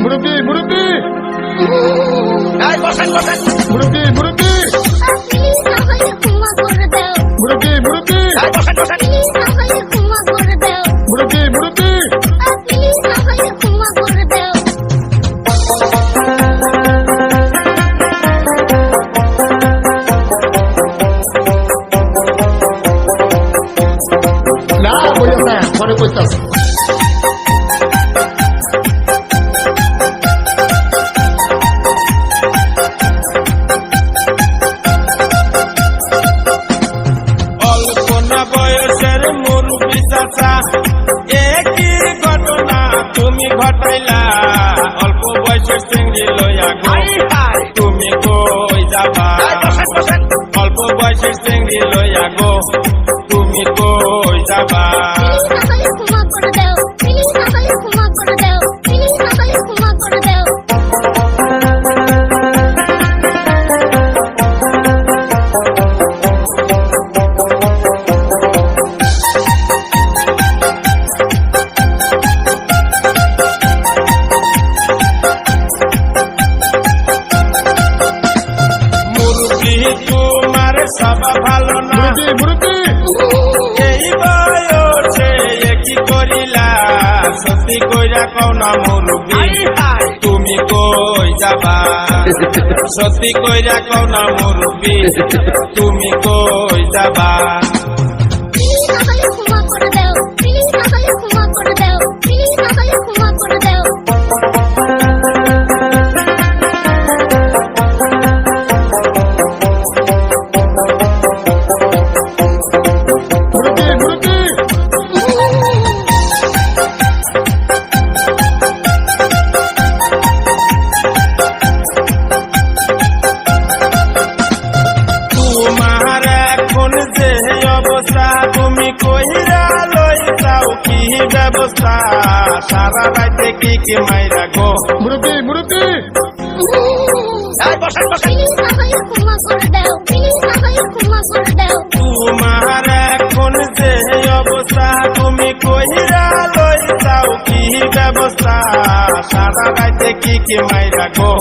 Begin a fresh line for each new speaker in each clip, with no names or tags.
মুরব্বি মুরব্বি
এই বসেন বসেন
মুরব্বি মুরব্বি
প্লিজ আমাকে ক্ষমা করে দাও
মুরব্বি মুরব্বি
এই বসেন বসেন
প্লিজ আমাকে ক্ষমা করে দাও
মুরব্বি মুরব্বি
প্লিজ আমাকে ক্ষমা করে দাও
না বইয়া না পরে কইতাছ
অল্পনা বয়সের মুরব্বি চাচা একই ঘটনা তুমি ঘটাইলা অল্প বয়সের চিংড়ি লইয়া গো তুমি কই যাবা
এই বসেন বসেন
অল্প বয়সের চিংড়ি লইয়া গো তুমি কই যাবা
প্লিজ আমাকে ক্ষমা করে দাও প্লিজ আমাকে ক্ষমা করে দাও প্লিজ আমাকে ক্ষমা করে দাও
মুরব্বি তোমার সবা ভালো না
মুরব্বি মুরব্বি
এই বয়সে একই করিলা সত্যি কইরা কও না মুরব্বি তুমি কই যাবা সত্যি কইরা কও না মুরব্বি তুমি কই যাবা
প্লিজ আমাকে ক্ষমা করে দাও প্লিজ আমাকে ক্ষমা করে দাও প্লিজ আমাকে ক্ষমা করে দাও
মুরব্বি মুরব্বি
তোমার এখন যে অবস্থা তুমি কইরা লই যাও কি ব্যবস্থা সারা রাতে কি মাইরা গো
মুরব্বি মুরব্বি
এই বসেন বসেন
প্লিজ আমাকে ক্ষমা করে দাও প্লিজ আমাকে ক্ষমা করে দাও
তোমার এখন যে অবস্থা তুমি কইরা লই যাও কি ব্যবস্থা সারা রাতে কি মাইরা গো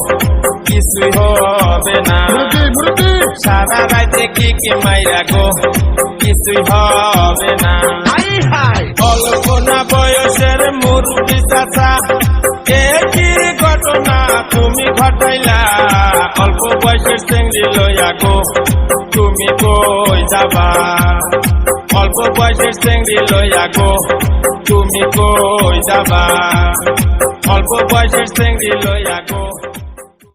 কিছুই হবে না
মুরব্বি মুরব্বি
সারা রাতে কি মাইরা গো কিছুই হবে না অল্প না বয়সের মুরব্বি চাচা একই ঘটনা তুমি ঘটাইলা অল্প বয়সের চিংড়ি লইয়া গো তুমি কই যাবা অল্প বয়সের চিংড়ি লইয়া গো তুমি কই যাবা অল্প বয়সের চিংড়ি লইয়া গো